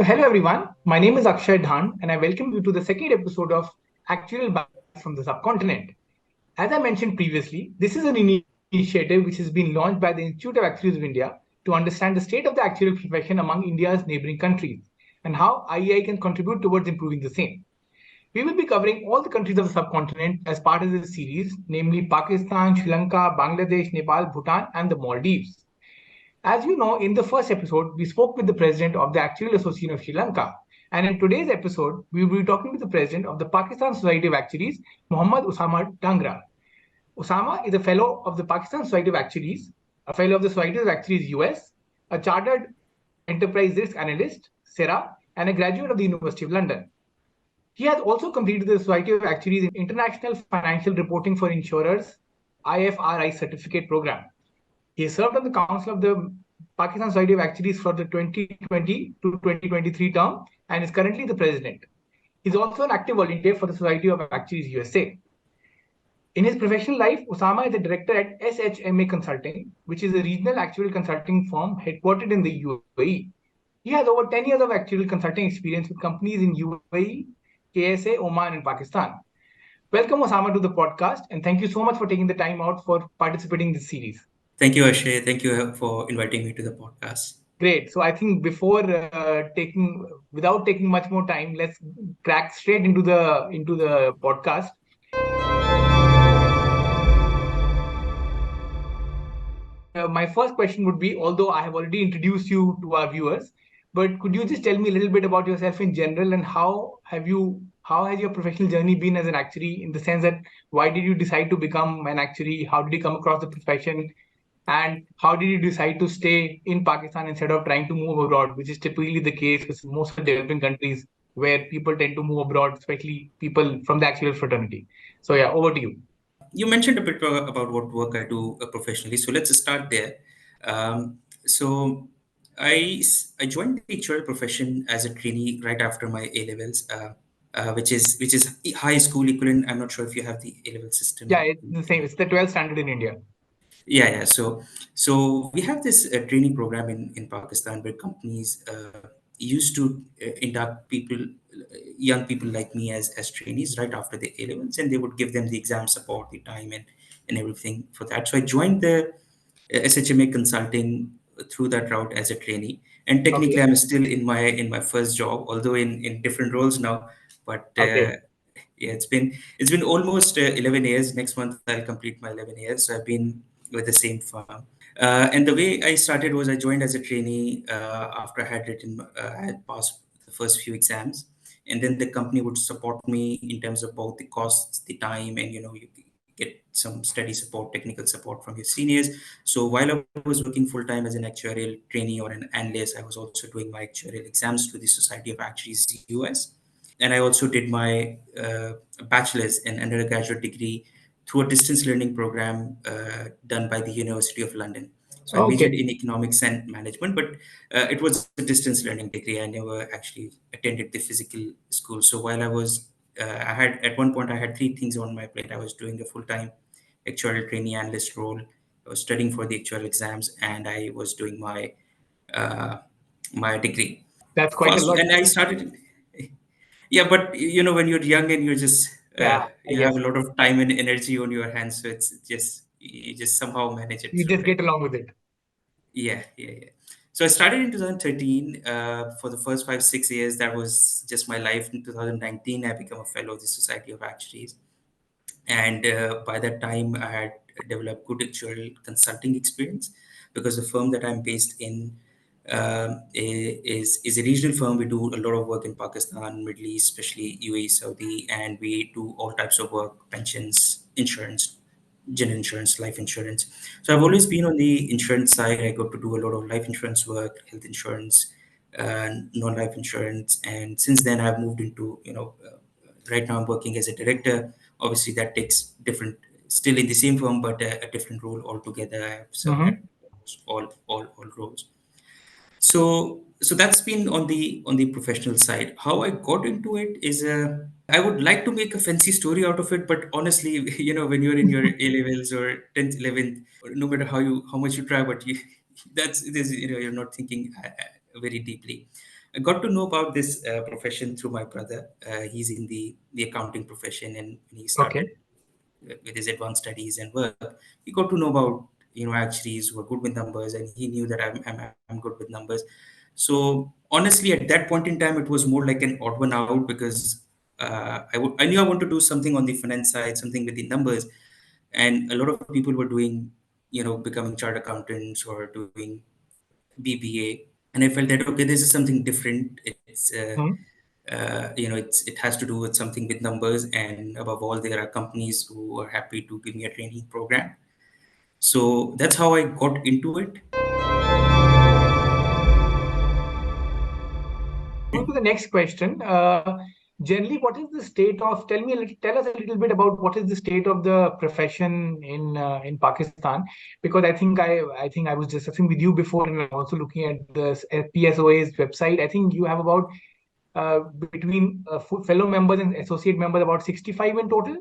Hello everyone. My name is Akshay Dhan, and I welcome you to the second episode of Actuarial Bytes from the Subcontinent. As I mentioned previously, this is an initiative which has been launched by the Institute of Actuaries of India to understand the state of the actuarial profession among India's neighboring countries and how IEI can contribute towards improving the same. We will be covering all the countries of the subcontinent as part of this series, namely Pakistan, Sri Lanka, Bangladesh, Nepal, Bhutan, and the Maldives. As you know, in the first episode, we spoke with the president of the Actuarial Association of Sri Lanka. And in today's episode, we will be talking with the president of the Pakistan Society of Actuaries, Muhammad Usama Dangra. Usama is a fellow of the Pakistan Society of Actuaries, a fellow of the Society of Actuaries US, a chartered enterprise risk analyst, SERA, and a graduate of the University of London. He has also completed the Society of Actuaries in International Financial Reporting for Insurers IFRI certificate program. He served on the council of the Pakistan Society of Actuaries for the 2020 to 2023 term and is currently the president. He's also an active volunteer for the Society of Actuaries USA. In his professional life, Osama is a director at SHMA Consulting, which is a regional actuarial consulting firm headquartered in the UAE. He has over 10 years of actuarial consulting experience with companies in UAE, KSA, Oman, and Pakistan. Welcome, Osama, to the podcast, and thank you so much for taking the time out for participating in this series. Thank you, Ashay. Thank you for inviting me to the podcast. Great. So I think before without taking much more time, let's crack straight into the podcast. My first question would be, although I have already introduced you to our viewers, but could you just tell me a little bit about yourself in general and how has your professional journey been as an actuary, in the sense that why did you decide to become an actuary? How did you come across the profession? And how did you decide to stay in Pakistan instead of trying to move abroad, which is typically the case with most of the developing countries where people tend to move abroad, especially people from the actual fraternity. So yeah, over to you. You mentioned a bit about what work I do professionally, so let's start there. So I joined the actuarial profession as a trainee right after my A levels, which is high school equivalent. I'm not sure if you have the A level Yeah, system. it's the same. It's the 12th standard in India. Yeah. So we have this training program in Pakistan where companies used to induct young people like me as trainees right after the A levels, and they would give them the exam support, the time, and everything for that. So I joined the SHMA consulting through that route as a trainee, and technically Okay. I'm still in my first job, although in different roles now. But Okay. yeah, it's been almost 11 years. Next month I'll complete my 11 years. So I've been with the same firm. And the way I started was I joined as a trainee after I had passed the first few exams, and then the company would support me in terms of both the costs, the time, and you get some study support, technical support from your seniors. So while I was working full time as an actuarial trainee or an analyst, I was also doing my actuarial exams to the Society of Actuaries US, and I also did my bachelor's and undergraduate degree through a distance learning program done by the University of London. So I majored Okay. in economics and management, but it was a distance learning degree. I never actually attended the physical school. So while I had at one point I had three things on my plate. I was doing a full time actuarial trainee analyst role. I was studying for the actuarial exams, and I was doing uh, my degree. That's quite a First, lot. and I started. Yeah, but when you're young and Yeah, I you have guess a lot of time and energy on your hands, so it's just you just somehow manage it you through, just right? get along with it. Yeah. So I started in 2013. For the first 5 6 years, that was just my life. In 2019, I became a fellow of the Society of Actuaries, and by that time, I had developed good actuarial consulting experience because the firm that I'm based in is a regional firm. We do a lot of work in Pakistan, Middle East, especially UAE, Saudi, and we do all types of work: pensions, insurance, general insurance, life insurance. So I've always been on the insurance side. I got to do a lot of life insurance work, health insurance, non-life insurance, and since then I've moved into right now I'm working as a director. Obviously, that takes different, still in the same firm, but a different role altogether. I have served at Mm-hmm. almost all roles. So that's been on the professional side. How I got into it is I would like to make a fancy story out of it, but honestly, when you're in your A levels or 10th, 11th, no matter how much you try, but you that's it is you're not thinking very deeply. I got to know about this profession through my brother. He's in the accounting profession, and he started Okay. with his advanced studies and work. He got to know about actuaries who are good with numbers, and he knew that I'm good with numbers. So honestly, at that point in time, it was more like an odd one out because I knew I wanted to do something on the finance side, something with the numbers, and a lot of people were doing becoming chartered accountants or doing BBA, and I felt that okay, this is something different. Hmm. It has to do with something with numbers, and above all, there are companies who are happy to give me a training program. So that's how I got into it. Move to the next question. Generally, what is the state of? Tell us a little bit about what is the state of the profession in Pakistan, because I was discussing with you before, and I'm also looking at the PSOA's website. I think you have about between fellow members and associate members about 65 in total.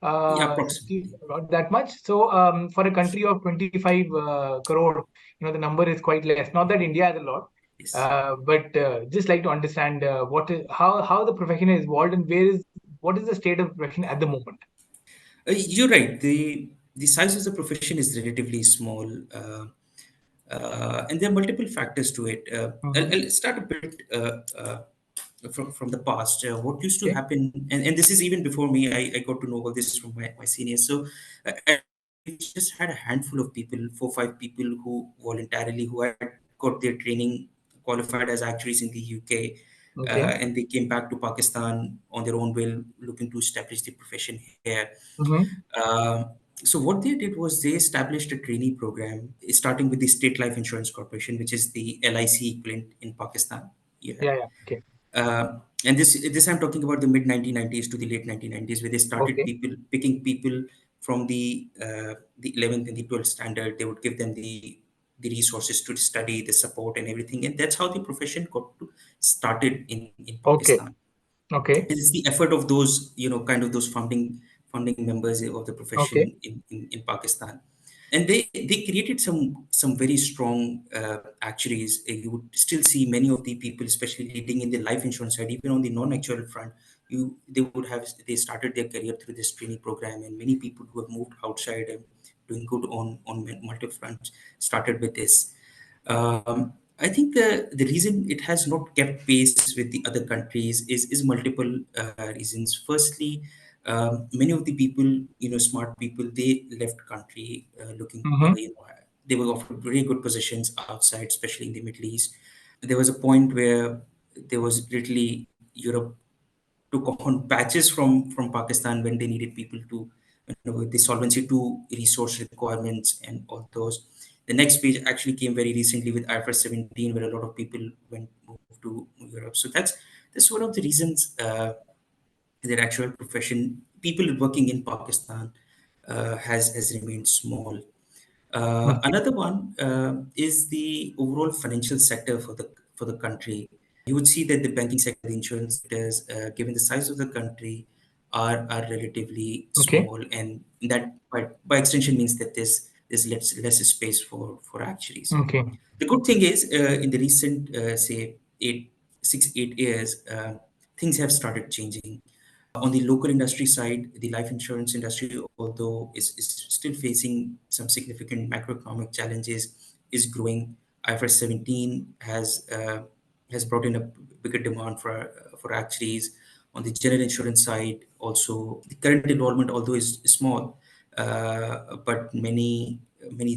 Yeah, 60, approximately. about that much. So for a country of 25 crore, the number is quite less. Not that India has a lot, Yes. but just like to understand how the profession is evolved, and what is the state of the profession at the moment. You're right. The size of the profession is relatively small, and there are multiple factors to it. Hmm. I'll start a bit from the past. What used to Okay. happen, and this is even before me. I got to know all this from my seniors. So I just had a handful of people, 4 5 people who voluntarily who had got their training qualified as actuaries in the UK, Okay. and they came back to Pakistan on their own will, looking to establish the profession here. Hmm. Um, so what they did was they established a trainee program, starting with the State Life Insurance Corporation, which is the LIC equivalent in Pakistan. Yeah. Yeah. Yeah. Okay. And this I'm talking about the mid 1990s to the late 1990s, where they started Okay. people picking people from the 11th and the 12th standard. They would give them the resources to study, the support, and everything, and that's how the profession got to started in Okay. Pakistan. Okay. It's the effort of those kind of those founding members of the Okay. profession in Pakistan, and they created some very strong actuaries. You would still see many of the people, especially leading in the life insurance side, even on the non-actual front. They started their career through this training program, and many people who have moved outside and doing good on multiple fronts started with this. I think the reason it has not kept pace with the other countries is multiple reasons. Firstly, many of the people, smart people, they left country looking, Hmm. they were offered very good positions outside, especially in the Middle East. There was a point where there was literally Europe took on patches from Pakistan when they needed people to, with the Solvency two resource requirements and all those. The next page actually came very recently with IFRS 17, where a lot of people moved to Europe. So that's one of the reasons their actual profession, people working in Pakistan, has remained small. Okay. Another one is the overall financial sector for the country. You would see that the banking sector, the insurance sectors, given the size of the country, are relatively Okay. small, and that by extension means that there's less space for actuaries. Okay. The good thing is, in the recent, say, 8 6 8 years, things have started changing. On the local industry side, the life insurance industry, although is still facing some significant macroeconomic challenges, is growing. IFRS 17 has brought in a bigger demand for actuaries. On the general insurance side, also the current enrollment, although is small, but many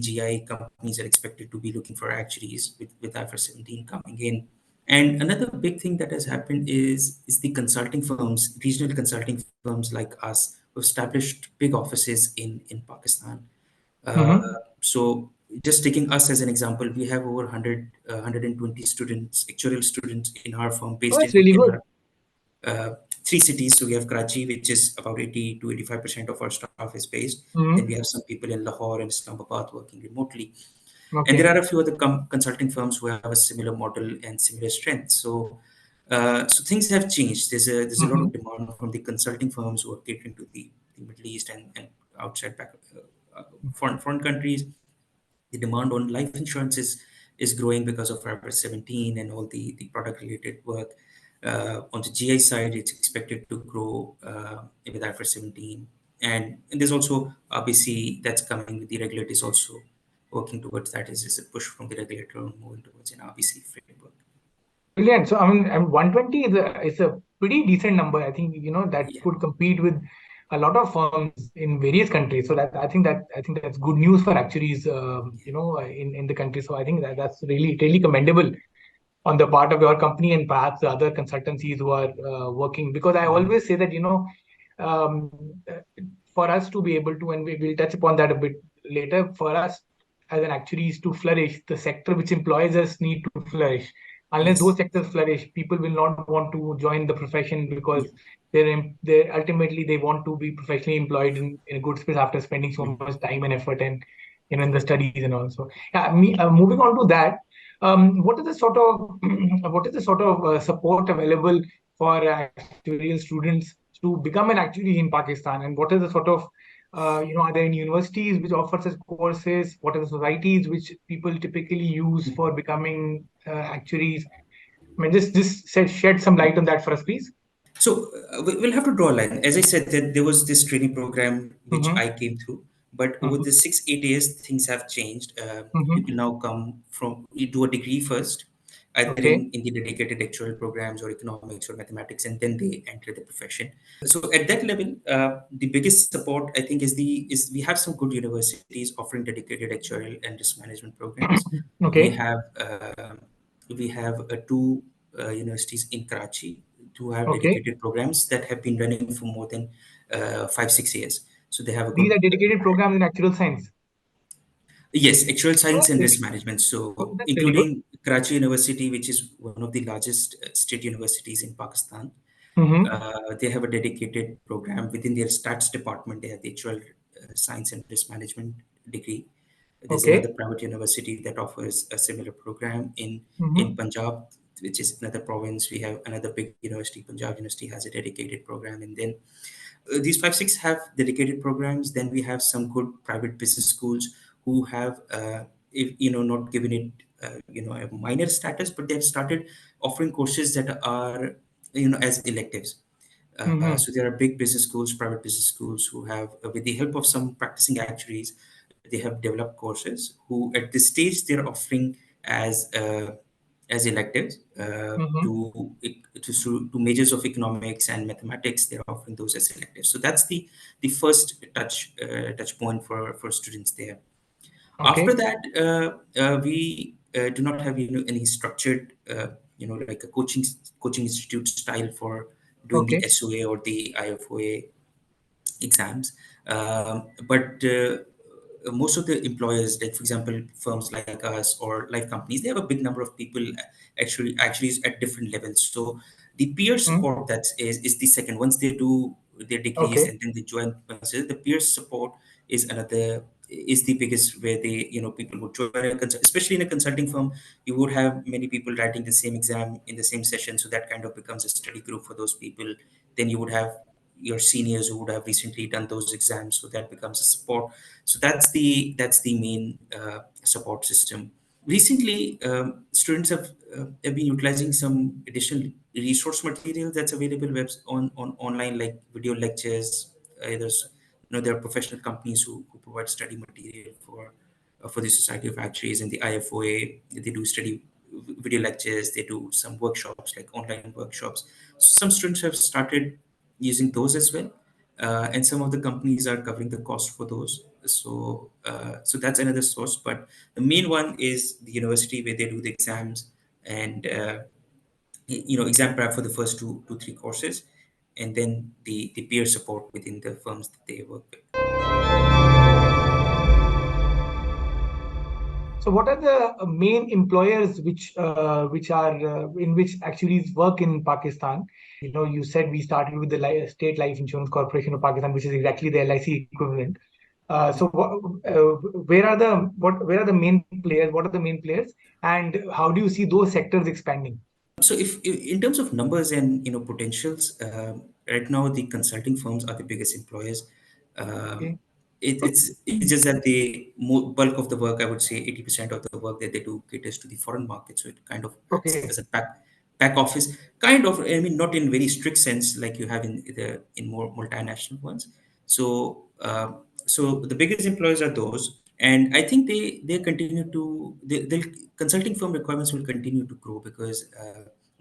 GI companies are expected to be looking for actuaries with IFRS 17 coming in. And another big thing that has happened is the consulting firms, regional consulting firms like us, who established big offices in Pakistan. Uh, Hmm. so just taking us as an example, we have over 100, 120 students, actuarial students in our firm Oh, based that's really in good. our uh, 3 cities. So we have Karachi, which is about 80 to 85% of our staff is based. Then we Hmm. have some people in Lahore and Islamabad working remotely. And there Okay. are a few other consulting firms who have a similar model and similar strength. So things have changed. There's a lot of Hmm. demand from the consulting firms who are catering to the Middle East and outside foreign countries. The demand on life insurance is is growing because of IFRS 17 and all the product related work. On the GI side, it's expected to grow with IFRS 17. And there's also RBC that's coming with the regulators also working towards that is a push from the regulator on moving towards an RBC framework. Brilliant. So, I mean, 120 is a pretty decent number. I think, that Yeah. could compete with a lot of firms in various countries. So I think that's good news for actuaries, in the country. So I think that's really really commendable on the part of your company and perhaps the other consultancies who are working. Because I Mhm. always say that, um, uh, for us to be able to, and we'll touch upon that a bit later, for us as an actuaries to flourish, the sector which employs us need to flourish. Unless those Yes. sectors flourish, people will not want to join the profession because Yeah. they ultimately they want to be professionally employed in a good space after spending so Mhm. much time and effort and in the studies and all. So yeah, moving on to that, what is the sort of what is the sort of support available for actuarial students to become an actuary in Pakistan, and what is the sort of are there any universities which offer such courses? What are the societies which people typically use for becoming actuaries? I mean, just shed some light on that for us, please. So we'll have to draw a line. As I said, that there was this training program which Mm-hmm. I came through, but over Mm-hmm. the 6 8 years, things have changed. You can Mm-hmm. now come from you do a degree first, either Okay. in the dedicated actuarial programs or economics or mathematics, and then they enter the profession. So at that level, the biggest support I think is we have some good universities offering dedicated actuarial and risk management programs. We Okay. have two universities in Karachi to have Okay. dedicated programs that have been running for more than 5 6 years. So they have a These good are dedicated programs in actual science. yes, actual Oh, science and risk really? management. Oh, So that's really good. including Karachi University, which is one of the largest state universities in Pakistan. Mm-hmm. They have a dedicated program within their stats department. They have the actual science and risk management degree. There's another Okay. private university that offers a similar program in Mm-hmm. Punjab, which is another province. We have another big university. Punjab University has a dedicated program, and then these 5 6 have dedicated programs. Then we have some good private business schools who have, if, not given it, a minor status, but they've started offering courses that are, as electives. Mm-hmm. So there are big business schools, private business schools who have, with the help of some practicing actuaries, they have developed courses who, at this stage, they're offering as electives Mm-hmm. to majors of economics and mathematics. They're offering those as electives. So that's the first touch point for students there. After Okay. that, we do not have any structured like a coaching institute style for doing the Okay. SOA or the IFOA exams. But most of the employers, like for example, firms like us or life companies, they have a big number of people actually is at different levels. So the peer Mm. support is the second. Once they do their degrees Okay. and then they join consultancy, the peer support is the biggest where people would join especially in a consulting firm. You would have many people writing the same exam in the same session, so that kind of becomes a study group for those people. Then you would have your seniors who would have recently done those exams, so that becomes a support. So that's the main support system. Recently, students have been utilizing some additional resource material that's available on online, like video lectures. There are professional companies who provide study material for the Society of Actuaries and the IFOA. They do study video lectures. They do some workshops, like online workshops. Some students have started using those as well, and some of the companies are covering the cost for those. So that's another source, but the main one is the university where they do the exams and exam prep for the first two three courses, and then the peer support within the firms that they work with. So, what are the main employers which are in which actuaries work in Pakistan? You said we started with the State Life Insurance Corporation of Pakistan, which is exactly the LIC equivalent. So, where are the main players? What are the main players, and how do you see those sectors expanding? So if in terms of numbers and potentials, right now the consulting firms are the biggest employers. Um, Okay. it's just that the bulk of the work, I would say 80% of the work that they do caters to the foreign market. So it kind of acts Okay. as a back office, kind of. I mean, not in very strict sense like you have in more multinational ones. So so the biggest employers are those, and I think they continue to the consulting firm requirements will continue to grow because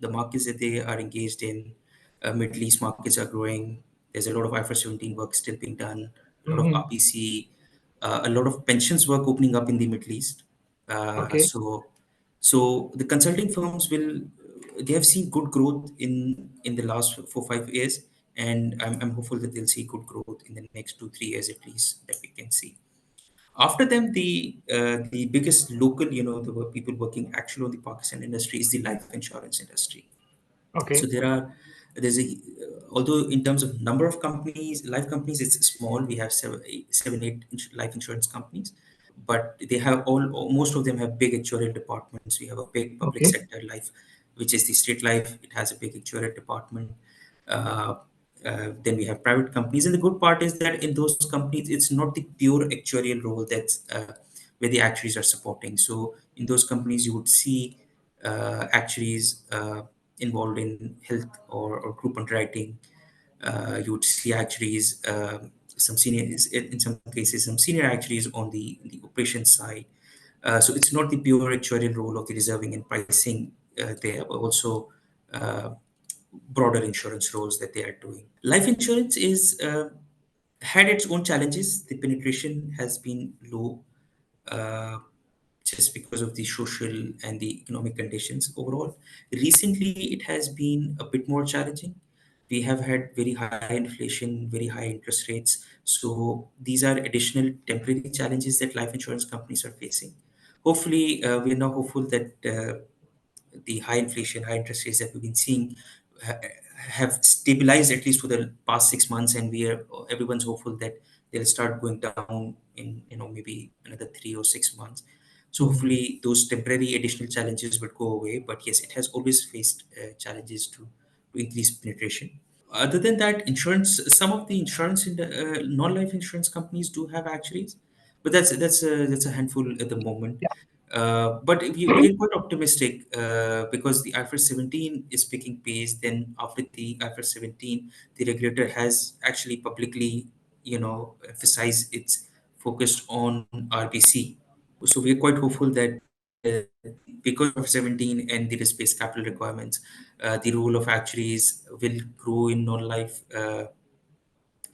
the markets that they are engaged in, Middle East markets are growing. There's a lot of IFRS 17 work still being done, a lot of Hmm. RPC, a lot of pensions work opening up in the Middle East. Okay. So the consulting firms will they have seen good growth in the last 4 5 years, and I'm hopeful that they'll see good growth in the next 2 3 years at least that we can see. After them, the biggest local, the people working actually on the Pakistan industry is the life insurance industry. So Okay. there's a although in terms of number of companies, life companies, it's small. We have seven, eight life insurance companies, but they have most of them have big actuarial departments. We have a big public Okay. sector life, which is the state life. It has a big actuarial department. Uh, then we have private companies, and the good part is that in those companies, it's not the pure actuarial role that's where the actuaries are supporting. So in those companies, you would see actuaries involved in health or group underwriting. You would see actuaries, some senior, in some cases, some senior actuaries on the operations side. So it's not the pure actuarial role of the reserving and pricing there, but also uh, broader insurance roles that they are doing. Life insurance is had its own challenges. The penetration has been low uh, just because of the social and the economic conditions overall. Recently, it has been a bit more challenging. We have had very high inflation, very high interest rates. So these are additional temporary challenges that life insurance companies are facing. Hopefully, we are now hopeful that the high inflation, high interest rates that we've been seeing ha- have stabilized at least for the past 6 months, and we are everyone's hopeful that they'll start going down in maybe another 3 or 6 months. So Mhm. hopefully those temporary additional challenges would go away. But yes, it has always faced challenges to increase penetration. Other than that, insurance, some of the insurance in the non-life insurance companies do have actuaries, but that's a handful at the moment. But we are quite optimistic because the IFRS 17 is picking pace. Then after the IFRS 17, the regulator has actually publicly, emphasized its focus on RBC. So we are quite hopeful that because of 17 and the risk-based capital requirements, the role of actuaries will grow in non-life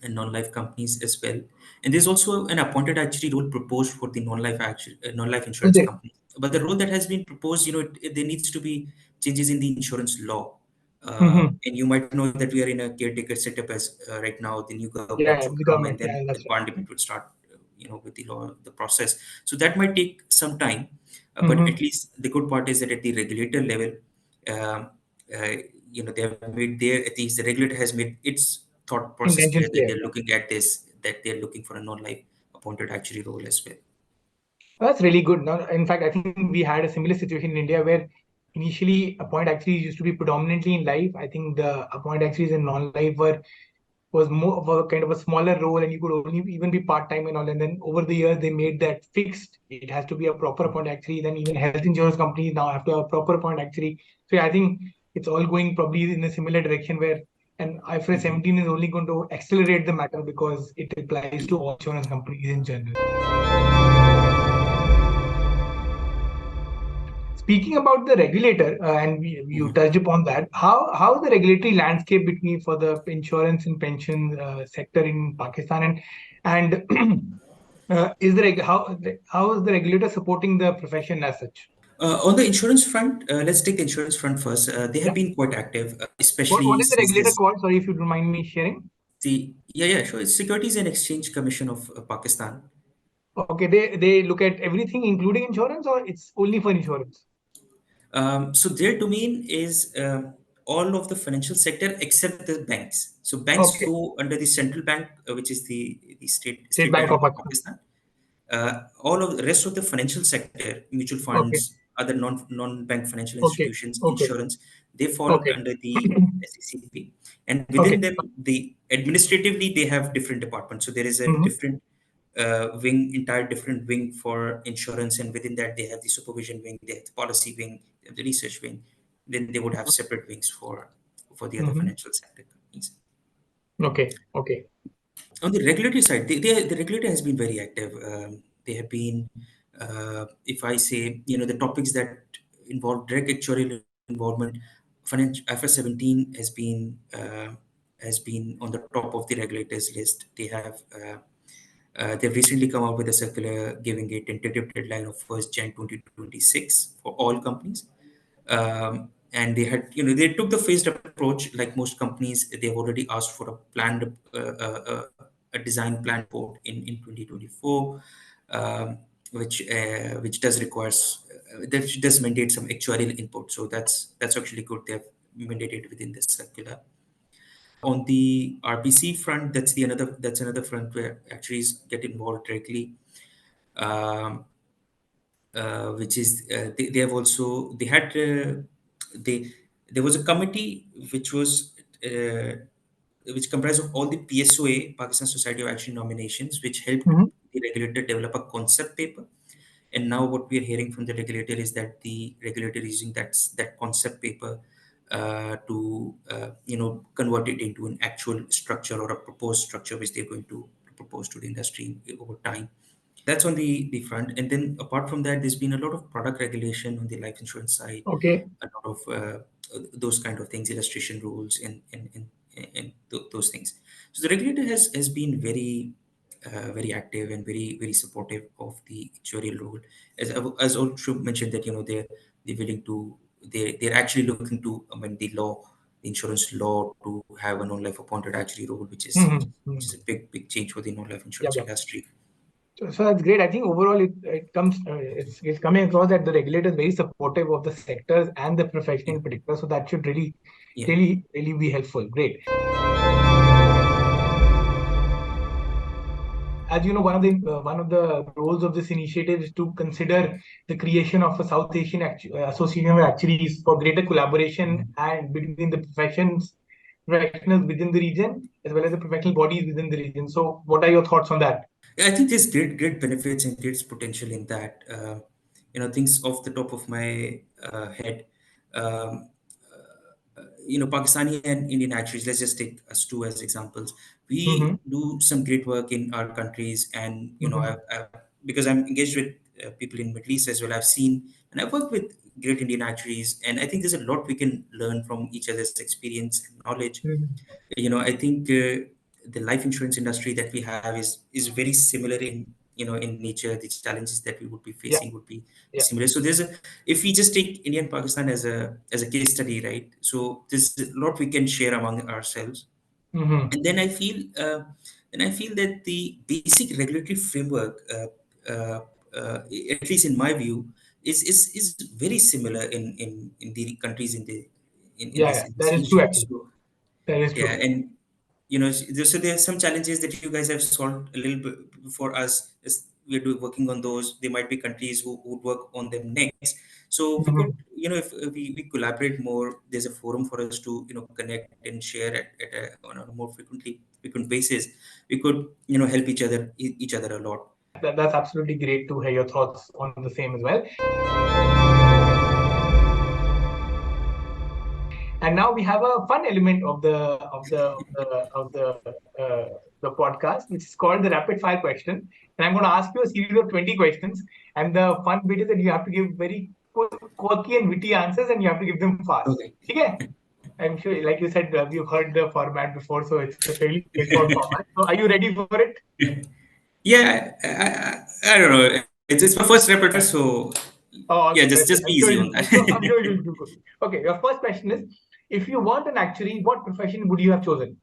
and non-life companies as well. And there's also an appointed actuary role proposed for the non-life Is insurance there? companies. But the role that has been proposed, there needs to be changes in the insurance law. Hmm. And you might know that we are in a caretaker setup as right now. The new government Yeah, should the come, and government. then Yeah, the that's right. parliament would start, with the law, the process. So that might take some time. But at Hmm. least the good part is that at the regulator level, um, uh, they have made their at least the regulator has made its thought process clear Intentions that clear. they're Yeah. looking at this, that they're looking for a non-life appointed actuary role as well. That's really good. Now, in fact, I think we had a similar situation in India where initially appoint actuaries used to be predominantly in life. I think the appoint actuaries in non-life was more of a kind of a smaller role, and you could only even be part-time and all. And then over the years they made that fixed. It has to be a proper appoint actuary. Then even health insurance companies now have to have a proper appoint actuary. So yeah, I think it's all going probably in a similar direction where and IFRS Mhm. 17 is only going to accelerate the matter because it applies to all insurance companies in general. Speaking about the regulator, and you Mhm. touched upon that, how the regulatory landscape between for the insurance and pension sector in Pakistan, and is the how is the regulator supporting the profession as such? On the insurance front, let's take the insurance front first. They have Yeah. been quite active, What especially is the since regulator this. called? Sorry if you don't mind me sharing. Yeah, sure. It's Securities and Exchange Commission of Pakistan. Okay, they look at everything, including insurance, or it's only for insurance? So their domain is all of the financial sector except the banks. So banks Okay, go under the central bank, which is the State State Bank Bank of of Pakistan. Pakistan. All of the rest of the financial sector, mutual Okay, funds, other non-bank financial okay, institutions, okay, insurance, they fall okay, under the SECP. And okay. within them, the administratively they have different departments. So there is a Hmm. different wing, entire different wing for insurance, and within that they have the supervision wing, they have the policy wing, they have the research wing. Then they would have separate wings for the other Mm-hmm. financial sector companies. Okay. Okay. On the regulatory side, the regulator has been very active. They have been, if I say, the topics that involve direct actuarial involvement, financial IFRS 17 has been on the top of the regulators list. They've recently come out with a circular giving a tentative deadline of 1st Jan 2026 for all companies. And they took the phased approach. Like most companies, they've already asked for a planned, a design plan report in 2024, um, which does that does mandate some actuarial input. So that's actually good. They've mandated within this circular. On the RBC front, that's another front where actuaries get involved directly. Um, which is they have also they had they there was a committee uh, which comprised of all the PSOA, Pakistan Society of Action nominations, which helped Mm-hmm. the regulator develop a concept paper. And now what we are hearing from the regulator is that the regulator is using that concept paper to convert it into an actual structure or a proposed structure which they're going to propose to the industry over time. That's on the front. And then apart from that, there's been a lot of product regulation on the life insurance side, Okay. a lot of those kind of things, illustration rules, and those things. So the regulator has been very active and very supportive of the actuarial role. As also mentioned that they're willing to they're actually looking to amend the insurance law to have a non-life appointed actuary role, which is Mm-hmm. which is a big change for the non-life Yeah. insurance Yeah. industry. So that's great. I think overall it comes it's coming across that the regulator is very supportive of the sectors and the profession Yeah, in particular. So that should really, yeah. really be helpful. Great. As you know, one of the roles of this initiative is to consider the creation of a South Asian Association of Actuaries for greater collaboration and between the professionals within the region as well as the professional bodies within the region. So, what are your thoughts on that? Yeah, I think there's great benefits and great potential in that. Things off the top of my head. Um, Pakistani and Indian actuaries, let's just take us two as examples. Mm-hmm. We do some great work in our countries, and Mm-hmm. because I'm engaged with people in Middle East as well, I've seen and I've worked with great Indian actuaries, and I think there's a lot we can learn from each other's experience and knowledge. Mm-hmm. I think the life insurance industry that we have is very similar in nature. The challenges that we would be Yeah. facing would be Yeah. similar. So if we just take India and Pakistan as a case study, right? So there's a lot we can share among ourselves. Mm-hmm. And then I feel that the basic regulatory framework, uh, uh, at least in my view, is very similar in the countries Yeah. Yeah. in this That is true. region. Actually, So that is yeah, true. and so there are some challenges that you guys have solved a little bit before us. As we're working on those. There might be countries who would work on them next. So we could, Mm-hmm. if we collaborate more, there's a forum for us to connect and share on a more frequent basis. We could help each other a lot. That's absolutely great to hear your thoughts on the same as well. And now we have a fun element uh, the podcast, which is called the rapid fire question. And I'm going to ask you a series of 20 questions. And the fun bit is that you have to give very quirky and witty answers, and you have to give them fast. Okay. Okay? I'm sure, like you said, we've heard the format before, so it's a fairly straightforward format. So, are you ready for it? Yeah, I don't know. It's my first repertoire, so Oh, yeah, okay. just be I'm sure easy on that. I'm sure you'll do good. Okay. Your first question is: if you weren't an actuary, what profession would you have chosen?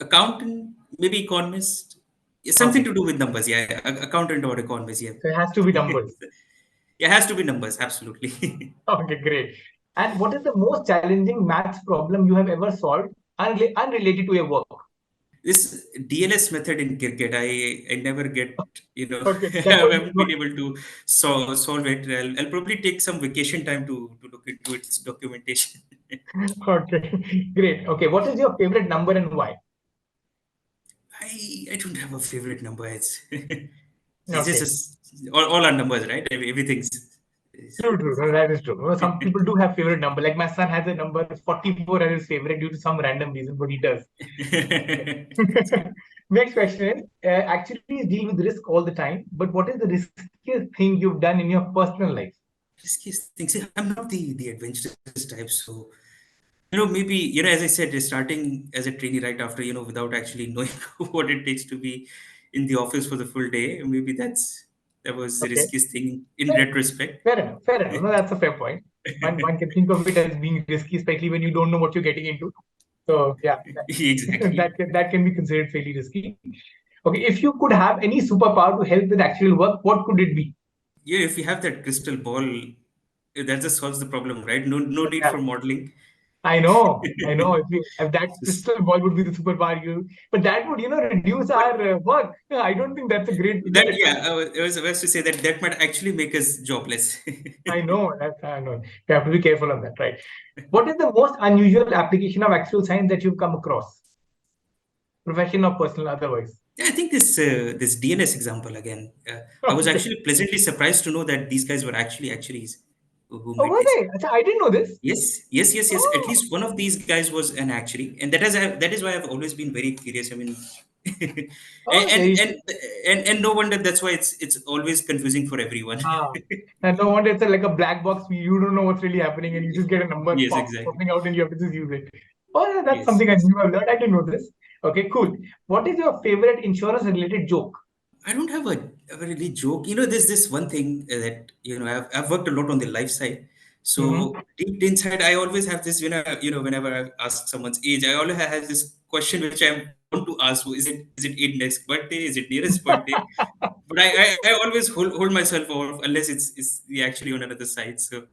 Accountant, maybe economist. Yeah, something Okay. to do with numbers. Yeah, accountant or economist. Yeah, So it has to be numbers. yeah, it has to be numbers. Absolutely. Okay, great. And what is the most challenging maths problem you have ever solved unrelated to your work? This DLS method in cricket, I never get. Okay, I that was haven't been able to solve it. I'll probably take some vacation time to look into its documentation. okay. Great. Okay, what is your favorite number and why? I don't have a favorite number. It's Okay. just all are numbers, right? Everything's is, True, true. No, that is true. Well, some people do have favorite number. Like my son has a number 44 as his favorite due to some random reason, but he does. Next question is actually deal with risk all the time, but what is the riskiest thing you've done in your personal life? riskiest thing. See, I'm not the adventurous type, so maybe as I said, starting as a trainee right after without actually knowing what it takes to be in the office for the full day. Maybe that was the Okay. riskiest thing in Fair, retrospect. fair enough. Fair enough. No, that's a fair point. One can think of it as being risky, especially when you don't know what you're getting into. So yeah, Exactly. that can be considered fairly risky. Okay, if you could have any superpower to help with actual work, what could it be? Yeah, if you have that crystal ball, that just solves the problem, right? No need Yeah, for modeling. I know. If that Just- crystal ball would be the superpower, but that would reduce but our work. Yeah, I don't think that's a great thing. that, yeah, I was to say that might actually make us jobless. I know. You have to be careful on that, right? What is the most unusual application of actual science that you've come across, profession or personal, otherwise? Yeah, I think this DNS example again. I was Okay. actually pleasantly surprised to know that these guys were actually actuaries who Oh, made were this. they? I didn't know this. Yes. At Oh, least one of these guys was an actuary, and that is why I've always been very curious. I mean, oh, and very. and and no wonder that's why it's always confusing for everyone. Ah. And no wonder it's like a black box. You don't know what's really happening, and you just get a number Yes, exactly. popping out, and you have to just use it. Oh, yeah, that's Yes. something I knew. I learned. I didn't know this. Okay, cool. What is your favorite insurance-related joke? I don't have a really joke. There's this one thing that I've worked a lot on the life side. Mm-hmm. So deep inside, I always have this. Whenever I ask someone's age, I always have this question which I want to ask: is it it next birthday? Is it nearest birthday? But I always hold myself off unless it's actually on another side. So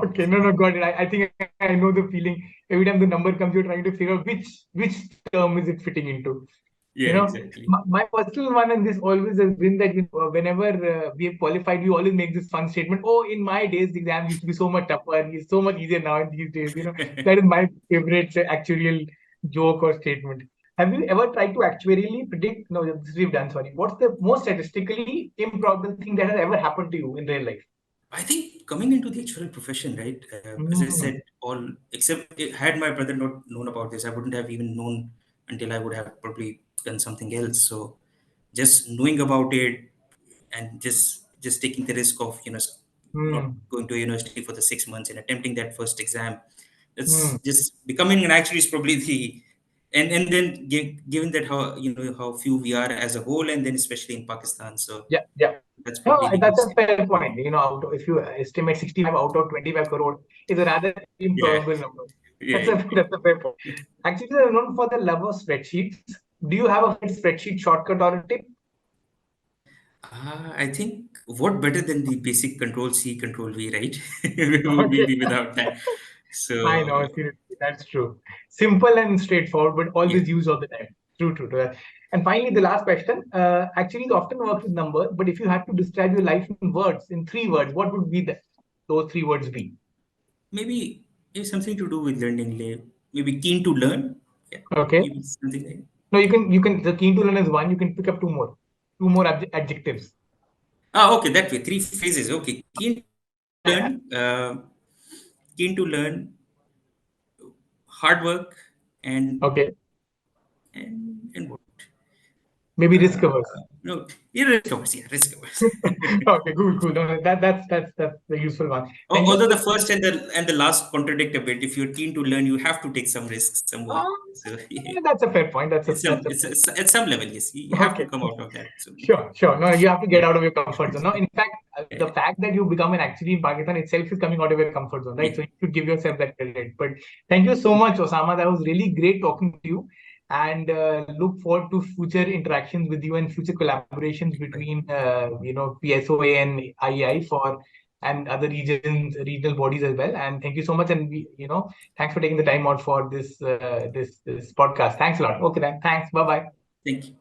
Okay, no, no, got it. I think I know the feeling. Every time the number comes, you're trying to figure out which term is it fitting into. yeah, You know, exactly. my personal one, and this always has been that whenever we have qualified, we always make this fun statement. Oh, in my days, the exam used to be so much tougher, and it's so much easier now in these days. That is my favorite actuarial joke or statement. Have you ever tried to actuarially predict? No, this we've done. Sorry. What's the most statistically improbable thing that has ever happened to you in real life? I think coming into the actual profession, right? As I Mm, said, all except had my brother not known about this, I wouldn't have even known until I would have probably done something else. So just knowing about it and just taking the risk of not mm, going to a university for the 6 months and attempting that first exam, that's mm. just becoming an actuary is probably the and then given that how how few we are as a whole, and then especially in Pakistan, so Yeah, yeah. that's No, probably the that's a UC. fair point. If you estimate 65 out of 25 crore, is a rather Yeah, improbable number. yeah, That's a exactly. that's a fair point. Actually, they're known for the love of spreadsheets. Do you have a spreadsheet shortcut or a tip? I think what better than the basic Control C, Control V, right? Would we Okay, be without that? I So know. Seriously, that's true. Simple and straightforward, but yeah, always used all the time. True. And finally, the last question. Actually, it often works with numbers, but if you had to describe your life in words, in 3 words, what would be those 3 words be? maybe it's something to do with learning. Maybe keen to learn. Yeah, Okay. maybe something like. No, you can. The keen to learn is one. You can pick up two more adjectives. Okay, that way. Three phases. Okay, Yeah. learn, keen to learn, hard work, and Okay. and what? Maybe Uh, risk covers. no, yeah, risk covers. Yeah, risk covers. Okay. Cool. No, that's the useful one. Thank you Although so the much. first and the last contradict a bit. If you're keen to learn, you have to take some risks somewhere. Um, So yeah, that's a fair point. it's at some level, yes, you have to Okay. come out of that. So Sure. No, you have to get yeah, out of your comfort zone. No, in fact, the yeah, fact that you become an actuary in Pakistan itself is coming out of your comfort zone, right? yeah. So you should give yourself that credit. But thank you so much, Osama. That was really great talking to you, and look forward to future interactions with you and future collaborations Right. between PSOA and IEI for and other regional bodies as well. And thank you so much. And thanks for taking the time out for this podcast. Thanks a lot. Okay, then. Thanks. Bye bye. Thank you.